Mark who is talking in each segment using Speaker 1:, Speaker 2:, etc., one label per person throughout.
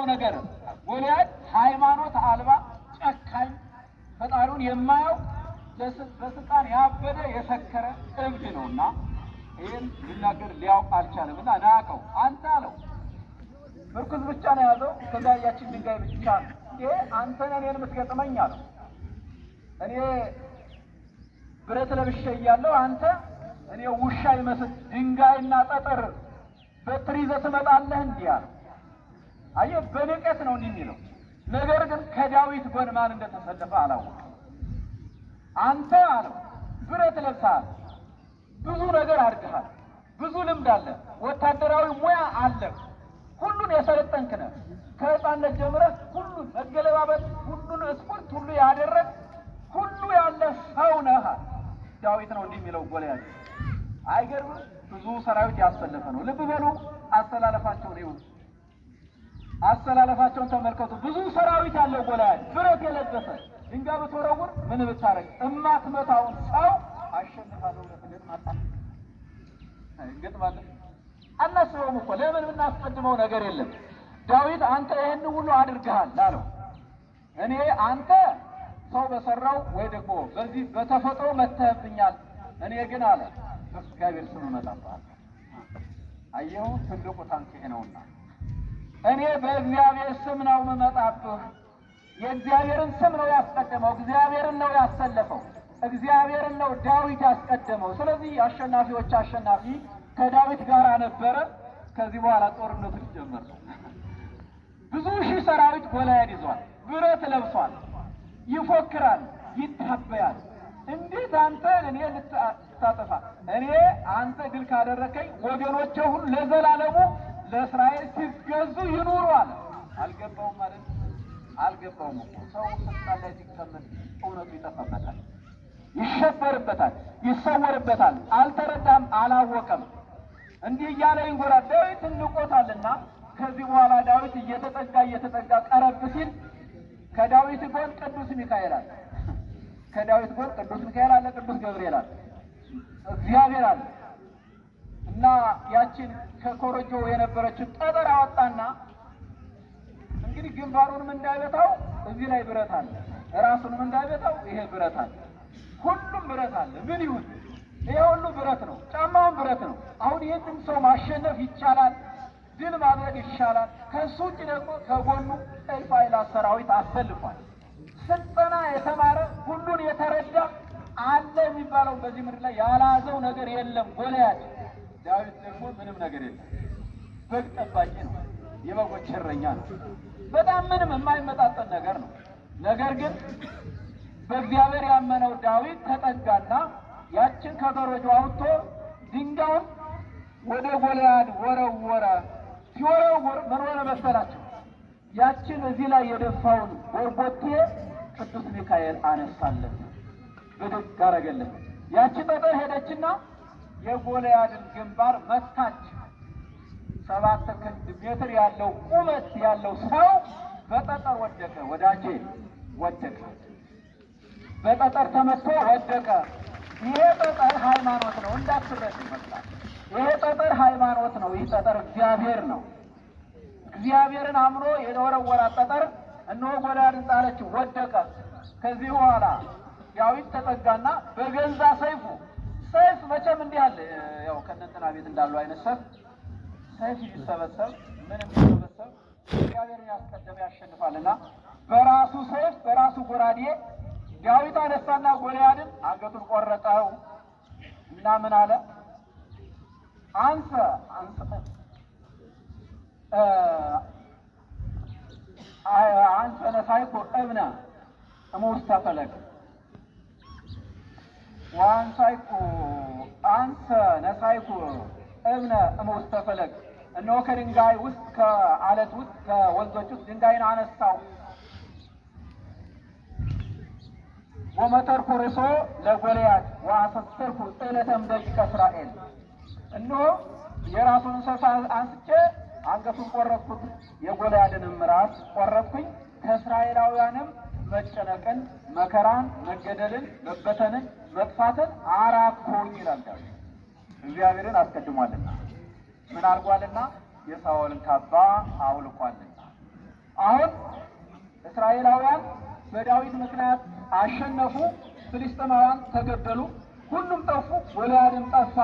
Speaker 1: ነገር ጎልያድ ሃይማኖት አልባ ጨካኝ ፈጣሪውን የማያውቅ በስልጣን ያበደ የሰከረ እብድ ነውና ይህን ሊናገር ሊያውቅ አልቻለምና ናቀው። አንተ አለው ምርኩዝ ብቻ ነው ያዘው። ከዛ ያችን ድንጋይ ብቻ ነው ይሄ አንተ ነህ እኔን የምትገጥመኝ አለው። እኔ ብረት ለብሼ እያለሁ አንተ እኔ ውሻ ይመስል ድንጋይና ጠጠር በትር ይዘህ ትመጣለህ እንዲህ አለው። አየህ በንቀት ነው እንዲህ የሚለው። ነገር ግን ከዳዊት ጎን ማን እንደተሰለፈ አላወቀም። አንተ አለው ብረት ለብሰሃል፣ ብዙ ነገር አድርገሃል፣ ብዙ ልምድ አለ፣ ወታደራዊ ሙያ አለ፣ ሁሉን የሰለጠንክ ነህ። ከሕፃንነት ጀምረህ ሁሉን መገለባበጥ፣ ሁሉን ስፖርት ሁሉ ያደረግ ሁሉ ያለ ሰው ነህ። ዳዊት ነው እንዲህ የሚለው ጎልያድ። አይገርምም? ብዙ ሰራዊት ያሰለፈ ነው። ልብ በሉ አሰላለፋቸውን ይሁን አሰላለፋቸውን ተመልከቱ። ብዙ ሰራዊት ያለው ጎልያድ ብረት የለበሰ ድንጋይ ብትወረውር ምን ብታረግ እማትመታውን ሰው አሸንፋለሁ ለትግል ማጣ እንግጥማለን። አናስበውም እኮ ለምን የምናስቀድመው ነገር የለም። ዳዊት አንተ ይህን ሁሉ አድርገሃል አለው። እኔ አንተ ሰው በሰራው ወይ ደግሞ በዚህ በተፈጥሮ መተህብኛል። እኔ ግን አለ በእግዚአብሔር ስም እመጣብሃለሁ። አየሁ ትልቁ ታንክ ይሄ ነውና እኔ በእግዚአብሔር ስም ነው የምመጣብህ። የእግዚአብሔርን ስም ነው ያስቀደመው፣ እግዚአብሔርን ነው ያሰለፈው፣ እግዚአብሔርን ነው ዳዊት ያስቀደመው። ስለዚህ አሸናፊዎች አሸናፊ ከዳዊት ጋር ነበረ። ከዚህ በኋላ ጦርነቱ ሊጀመር ነው። ብዙ ሺህ ሰራዊት ጎልያድ ይዟል፣ ብረት ለብሷል፣ ይፎክራል፣ ይታበያል። እንዴት አንተ እኔ ልታጠፋ እኔ አንተ ድል ካደረከኝ ወገኖቼ ሁሉ ለዘላለሙ ለእስራኤል ሲገዙ ይኑሩ አለ። አልገባውም ማለት አልገባውም እኮ ሰው ስልጣን ላይ ሲቀመጥ እውነቱ ይጠፋበታል፣ ይሸበርበታል፣ ይሰወርበታል። አልተረዳም፣ አላወቀም። እንዲህ እያለ ይንጎራል። ዳዊት ንቆታልና ከዚህ በኋላ ዳዊት እየተጠጋ ቀረብ ሲል ከዳዊት ጎን ቅዱስ ሚካኤል አለ፣ ከዳዊት ጎን ቅዱስ ሚካኤል አለ፣ ቅዱስ ገብርኤል አለ፣ እግዚአብሔር አለ እና ያችን ከኮረጆ የነበረችን ጠጠር አወጣና እንግዲህ ግንባሩንም እንዳይበታው እዚህ ላይ ብረት አለ፣ ራሱንም እንዳይበታው ይሄ ብረት አለ፣ ሁሉም ብረት አለ። ምን ይሁን ይሄ ሁሉ ብረት ነው፣ ጫማውን ብረት ነው። አሁን ይህንን ሰው ማሸነፍ ይቻላል፣ ድል ማድረግ ይቻላል። ከሱ ውጭ ደግሞ ከጎኑ እልፍ አእላፍ ሰራዊት አሰልፏል። ስልጠና የተማረ ሁሉን የተረዳ አለ የሚባለው በዚህ ምድር ላይ ያላዘው ነገር የለም ጎልያድ። ዳዊት ደግሞ ምንም ነገር የለም፣ በግ ጠባቂ ነው፣ የበጎች እረኛ ነው። በጣም ምንም የማይመጣጠን ነገር ነው። ነገር ግን በእግዚአብሔር ያመነው ዳዊት ተጠጋና ያችን ከኮረጆ አውጥቶ ድንጋዩን ወደ ጎልያድ ወረወረ። ሲወረውር ምን ሆነ መሰላቸው? ያችን እዚህ ላይ የደፋውን ጎርጎቴ ቅዱስ ሚካኤል አነሳለት፣ ብድግ አረገለት። ያቺ ጠጠር ሄደችና የጎልያድን ግንባር መታች። 7 ክንድ ሜትር ያለው ቁመት ያለው ሰው በጠጠር ወደቀ። ወዳጄ ወደቀ፣ በጠጠር ተመቶ ወደቀ። ይሄ ጠጠር ሃይማኖት ነው እንዳትረዱ ይመስላል። ይሄ ጠጠር ሃይማኖት ነው። ይህ ጠጠር እግዚአብሔር ነው። እግዚአብሔርን አምኖ የወረወራት ጠጠር እነሆ ጎልያድን ጣለችው፣ ወደቀ። ከዚህ በኋላ ዳዊት ተጠጋና በገዛ ሰይፍ መቼም እንዲህ አለ፣ ያው ከእነንትና ቤት እንዳሉ አይነት ሰይፍ ይሰበሰብ ምንም ይሰበሰብ እግዚአብሔርን ያስቀደመ ያሸንፋልና በራሱ ሰይፍ በራሱ ጎራዴ ዳዊት አነሳና ጎልያድን አንገቱን ቆረጠው እና ምን አለ? አንተ ነሳይኩ እብነ እሙስተ ፈለግ አንተ ነሳይኩ እብነ እሙስተ ፈለግ። እነሆ ከድንጋይ ውስጥ ከአለት ውስጥ ከወንዞች ውስጥ ድንጋይን አነሳው። ወመተርኩ ርእሶ ለጎልያድ ወአሰሰርኩ ጽሕለተ እምደቂቀ እስራኤል። እነሆ የራሱን እንስሳ አንስቼ አንገቱን ቆረጥኩት፣ የጎልያድንም ራስ ቆረጥኩኝ። ከእስራኤላውያንም መጨነቅን፣ መከራን፣ መገደልን፣ መበተንን፣ መጥፋትን አራቅኩኝ ይላል ዳዊት። እግዚአብሔርን አስቀድሟልና ምን አድርጓልና? የሳኦልን ካባ አውልቋልና። አሁን እስራኤላውያን በዳዊት ምክንያት አሸነፉ። ፍልስጤማውያን ተገደሉ። ሁሉም ጠፉ። ጎልያድም ጠፋ።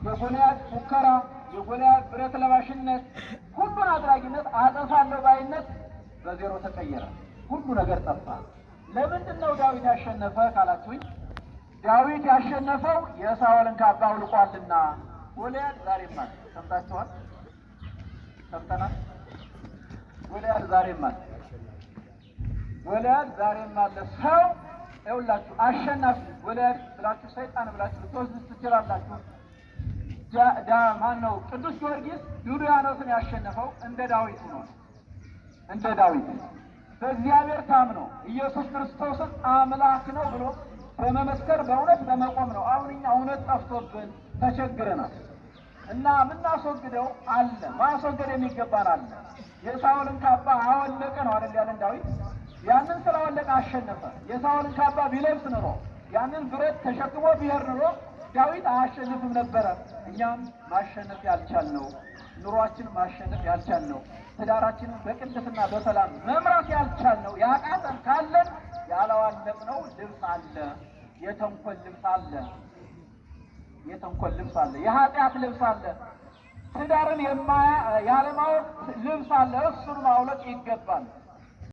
Speaker 1: የጎልያድ ፉከራ፣ የጎልያድ ብረት ለባሽነት፣ ሁሉን አድራጊነት፣ አጠፋለሁ ባይነት በዜሮ ተቀየረ። ሁሉ ነገር ጠፋ። ለምንድን ነው ዳዊት ያሸነፈ ካላችሁኝ፣ ዳዊት ያሸነፈው የሳኦልን ካባ አውልቋልና። ጎልያድ ዛሬም አለ። ሰምታችኋል? ሰምተናል? ጎልያድ ዛሬም አለ። ጎልያድ ዛሬም አለ። ሰው ይኸውላችሁ አሸናፊ ጎልያድ ብላችሁ ሰይጣን ብላችሁ ልትወስዱ ትችላላችሁ። ማን ነው ቅዱስ ጊዮርጊስ ዱድያኖስን ያሸነፈው? እንደ ዳዊት ነው። እንደ ዳዊት በእግዚአብሔር ታምኖ ኢየሱስ ክርስቶስን አምላክ ነው ብሎ በመመስከር በእውነት በመቆም ነው። አሁን እኛ እውነት ጠፍቶብን ተቸግረናል እና የምናስወግደው አለ፣ ማስወገድ የሚገባን አለ። የሳኦልን ካባ አወለቀ ነው አይደል ያለን ዳዊት። ያንን ስላወለቀ አሸነፈ። የሳኦልን ካባ ቢለብስ ኑሮ፣ ያንን ብረት ተሸክሞ ቢሄድ ኑሮ ዳዊት አያሸንፍም ነበረ። እኛም ማሸነፍ ያልቻልነው፣ ኑሯችን ማሸነፍ ያልቻልነው፣ ትዳራችንን በቅድስና በሰላም መምራት ያልቻልነው ያቃተን ካለን ያላዋለቅነው ልብስ አለ። የተንኮል ልብስ አለ። የተንኮል ልብስ አለ። የኃጢአት ልብስ አለ። ትዳርን ያለማወቅ ልብስ አለ። እሱን ማውለቅ ይገባል።